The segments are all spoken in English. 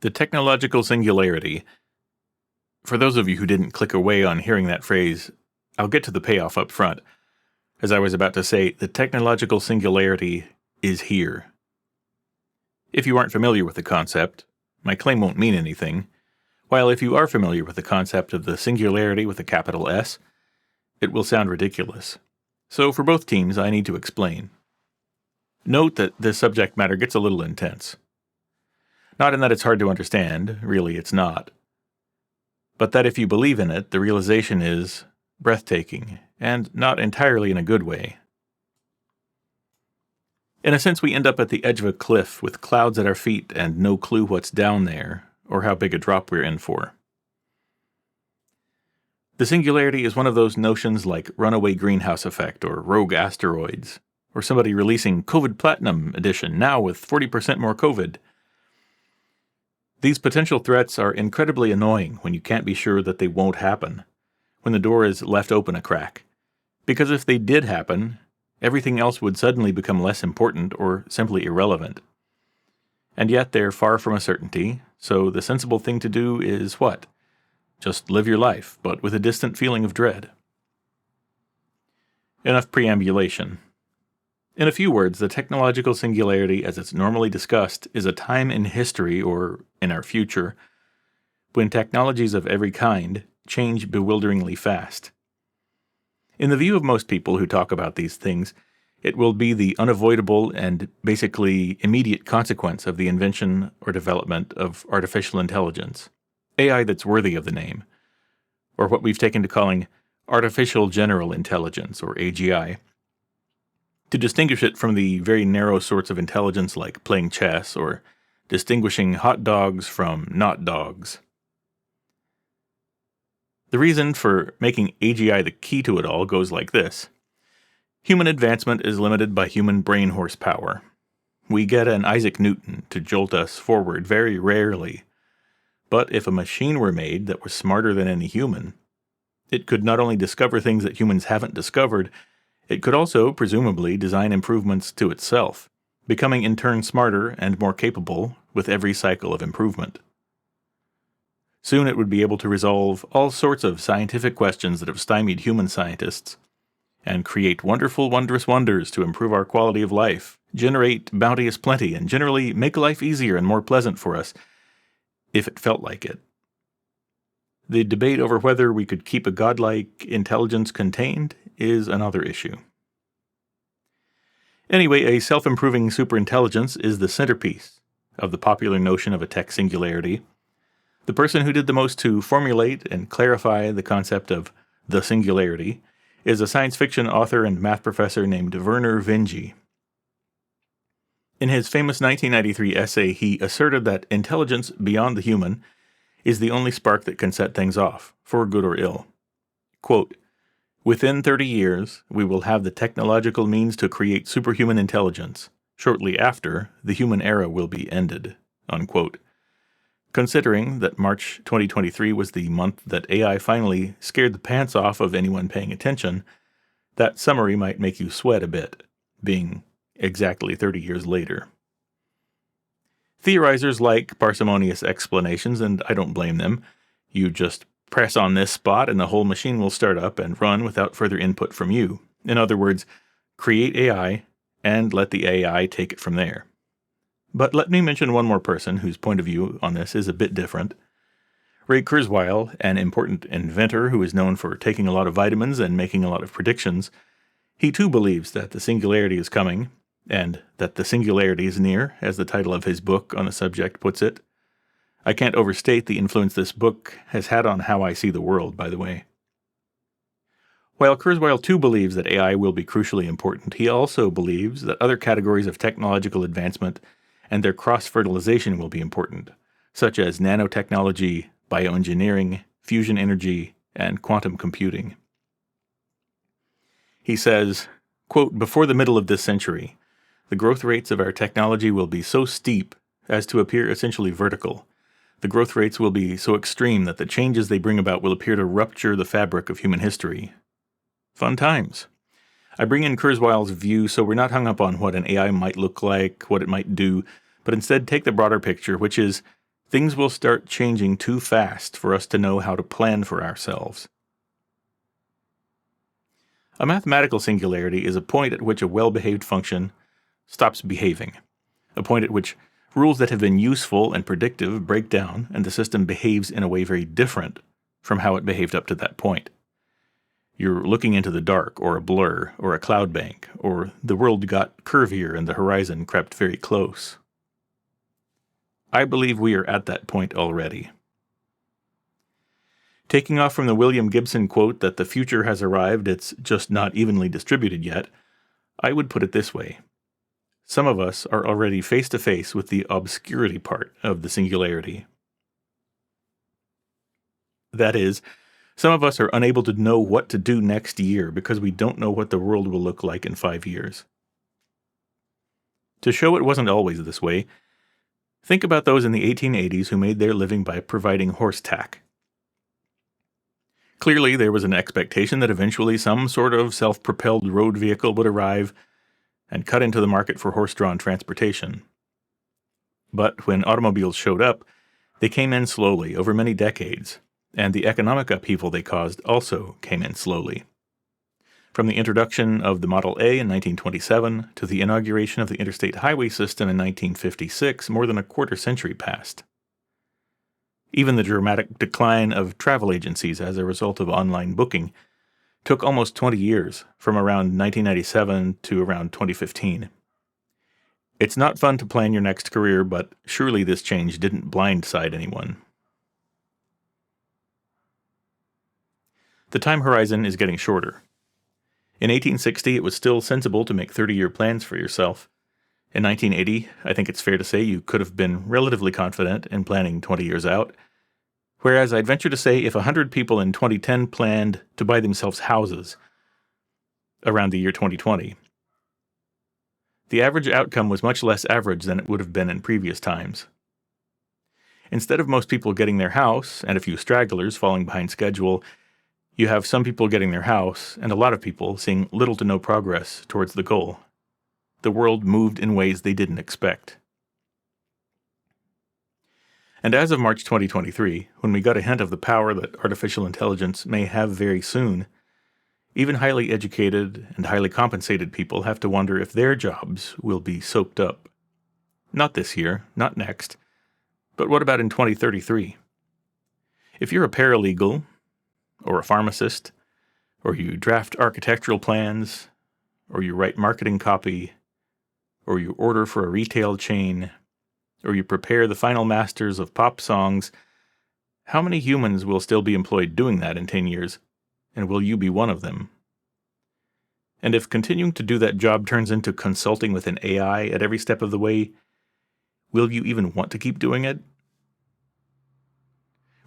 The technological singularity. For those of you who didn't click away on hearing that phrase, I'll get to the payoff up front. As I was about to say, the technological singularity is here. If you aren't familiar with the concept, my claim won't mean anything, while if you are familiar with the concept of the singularity with a capital S, it will sound ridiculous. So for both teams, I need to explain. Note that this subject matter gets a little intense. Not in that it's hard to understand, really it's not. But that if you believe in it, the realization is breathtaking, and not entirely in a good way. In a sense, we end up at the edge of a cliff with clouds at our feet and no clue what's down there, or how big a drop we're in for. The singularity is one of those notions like runaway greenhouse effect or rogue asteroids, or somebody releasing COVID Platinum Edition now with 40% more COVID. These potential threats are incredibly annoying when you can't be sure that they won't happen, when the door is left open a crack. Because if they did happen, everything else would suddenly become less important or simply irrelevant. And yet they're far from a certainty, so the sensible thing to do is what? Just live your life, but with a distant feeling of dread. Enough preambulation. In a few words, the technological singularity as it's normally discussed is a time in history, or in our future, when technologies of every kind change bewilderingly fast. In the view of most people who talk about these things, it will be the unavoidable and basically immediate consequence of the invention or development of artificial intelligence, AI that's worthy of the name, or what we've taken to calling artificial general intelligence, or AGI, to distinguish it from the very narrow sorts of intelligence like playing chess or distinguishing hot dogs from not dogs. The reason for making AGI the key to it all goes like this. Human advancement is limited by human brain horsepower. We get an Isaac Newton to jolt us forward very rarely. But if a machine were made that was smarter than any human, it could not only discover things that humans haven't discovered, it could also, presumably, design improvements to itself, becoming in turn smarter and more capable with every cycle of improvement. Soon it would be able to resolve all sorts of scientific questions that have stymied human scientists, and create wonderful, wondrous wonders to improve our quality of life, generate bounteous plenty, and generally make life easier and more pleasant for us, if it felt like it. The debate over whether we could keep a godlike intelligence contained is another issue. Anyway, a self-improving superintelligence is the centerpiece of the popular notion of a tech singularity. The person who did the most to formulate and clarify the concept of the singularity is a science fiction author and math professor named Vernor Vinge. In his famous 1993 essay, he asserted that intelligence beyond the human is the only spark that can set things off, for good or ill. Quote, "Within 30 years, we will have the technological means to create superhuman intelligence. Shortly after, the human era will be ended." Unquote. Considering that March 2023 was the month that AI finally scared the pants off of anyone paying attention, that summary might make you sweat a bit, being exactly 30 years later. Theorizers like parsimonious explanations, and I don't blame them. You just press on this spot and the whole machine will start up and run without further input from you. In other words, create AI and let the AI take it from there. But let me mention one more person whose point of view on this is a bit different. Ray Kurzweil, an important inventor who is known for taking a lot of vitamins and making a lot of predictions, he too believes that the singularity is coming, and that the singularity is near, as the title of his book on the subject puts it. I can't overstate the influence this book has had on how I see the world, by the way. While Kurzweil too believes that AI will be crucially important, he also believes that other categories of technological advancement and their cross-fertilization will be important, such as nanotechnology, bioengineering, fusion energy, and quantum computing. He says, quote, "Before the middle of this century, the growth rates of our technology will be so steep as to appear essentially vertical. The growth rates will be so extreme that the changes they bring about will appear to rupture the fabric of human history." Fun times. I bring in Kurzweil's view so we're not hung up on what an AI might look like, what it might do, but instead take the broader picture, which is Things will start changing too fast for us to know how to plan for ourselves. A mathematical singularity is a point at which a well-behaved function stops behaving, a point at which rules that have been useful and predictive break down and the system behaves in a way very different from how it behaved up to that point. You're looking into the dark, or a blur, or a cloud bank, or the world got curvier and the horizon crept very close. I believe we are at that point already. Taking off from the William Gibson quote that the future has arrived, it's just not evenly distributed yet, I would put it this way. Some of us are already face to face with the obscurity part of the singularity. That is, some of us are unable to know what to do next year because we don't know what the world will look like in 5 years. To show it wasn't always this way, think about those in the 1880s who made their living by providing horse tack. Clearly, there was an expectation that eventually some sort of self-propelled road vehicle would arrive and cut into the market for horse-drawn transportation. But when automobiles showed up, they came in slowly over many decades, and the economic upheaval they caused also came in slowly. From the introduction of the Model A in 1927 to the inauguration of the interstate highway system in 1956, more than a quarter century passed. Even the dramatic decline of travel agencies as a result of online booking took almost 20 years, from around 1997 to around 2015. It's not fun to plan your next career, but surely this change didn't blindside anyone. The time horizon is getting shorter. In 1860, it was still sensible to make 30-year plans for yourself. In 1980, I think it's fair to say you could have been relatively confident in planning 20 years out, whereas I'd venture to say if 100 people in 2010 planned to buy themselves houses around the year 2020, the average outcome was much less average than it would have been in previous times. Instead of most people getting their house and a few stragglers falling behind schedule, you have some people getting their house and a lot of people seeing little to no progress towards the goal. The world moved in ways they didn't expect. And as of March 2023, when we got a hint of the power that artificial intelligence may have very soon, even highly educated and highly compensated people have to wonder if their jobs will be soaked up. Not this year, not next, but what about in 2033? If you're a paralegal, or a pharmacist, or you draft architectural plans, or you write marketing copy, or you order for a retail chain, or you prepare the final masters of pop songs, how many humans will still be employed doing that in 10 years, and will you be one of them? And if continuing to do that job turns into consulting with an AI at every step of the way, will you even want to keep doing it?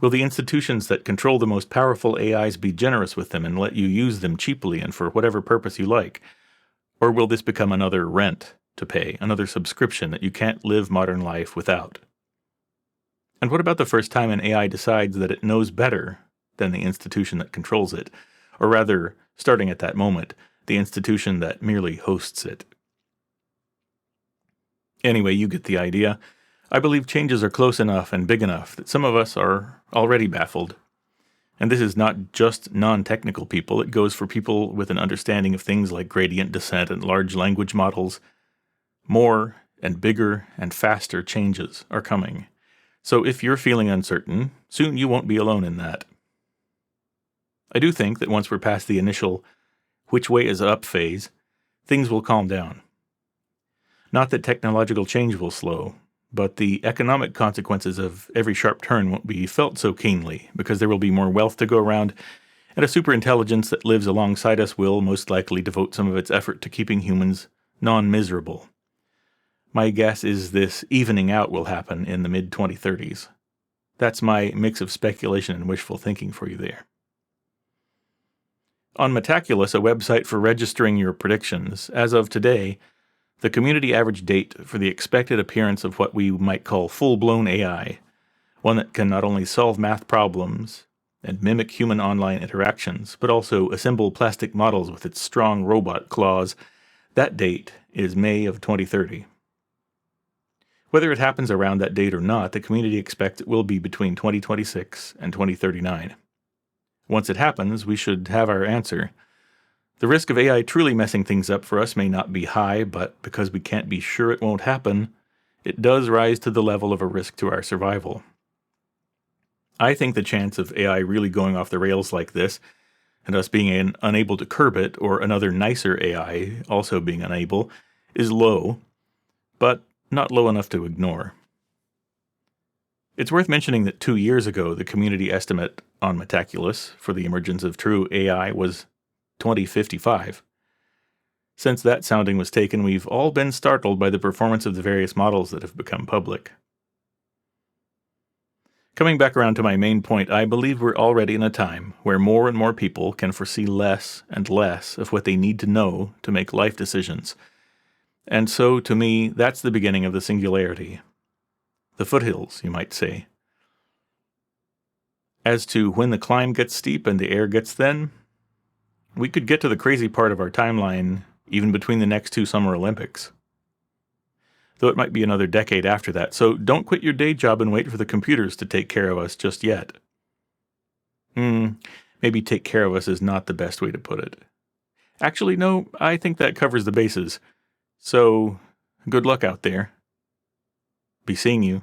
Will the institutions that control the most powerful AIs be generous with them and let you use them cheaply and for whatever purpose you like? Or will this become another rent to pay, another subscription that you can't live modern life without? And what about the first time an AI decides that it knows better than the institution that controls it, or rather, starting at that moment, the institution that merely hosts it? Anyway, you get the idea. I believe changes are close enough and big enough that some of us are already baffled. And this is not just non-technical people, it goes for people with an understanding of things like gradient descent and large language models. More and bigger and faster changes are coming. So if you're feeling uncertain, soon you won't be alone in that. I do think that once we're past the initial which way is up phase, things will calm down. Not that technological change will slow, but the economic consequences of every sharp turn won't be felt so keenly because there will be more wealth to go around, and a superintelligence that lives alongside us will most likely devote some of its effort to keeping humans non-miserable. My guess is this evening out will happen in the mid-2030s. That's my mix of speculation and wishful thinking for you there. On Metaculus, a website for registering your predictions, as of today, the community average date for the expected appearance of what we might call full-blown AI, one that can not only solve math problems and mimic human online interactions, but also assemble plastic models with its strong robot claws, that date is May of 2030. Whether it happens around that date or not, the community expects it will be between 2026 and 2039. Once it happens, we should have our answer. The risk of AI truly messing things up for us may not be high, but because we can't be sure it won't happen, it does rise to the level of a risk to our survival. I think the chance of AI really going off the rails like this, and us being unable to curb it, or another nicer AI also being unable, is low, but not low enough to ignore. It's worth mentioning that 2 years ago, the community estimate on Metaculus for the emergence of true AI was 2055. Since that sounding was taken, we've all been startled by the performance of the various models that have become public. Coming back around to my main point, I believe we're already in a time where more and more people can foresee less and less of what they need to know to make life decisions. And so, to me, that's the beginning of the singularity. The foothills, you might say. As to when the climb gets steep and the air gets thin, we could get to the crazy part of our timeline even between the next 2 Summer Olympics. Though it might be another decade after that, so don't quit your day job and wait for the computers to take care of us just yet. Maybe take care of us is not the best way to put it. Actually, no, I think that covers the bases. So, good luck out there. Be seeing you.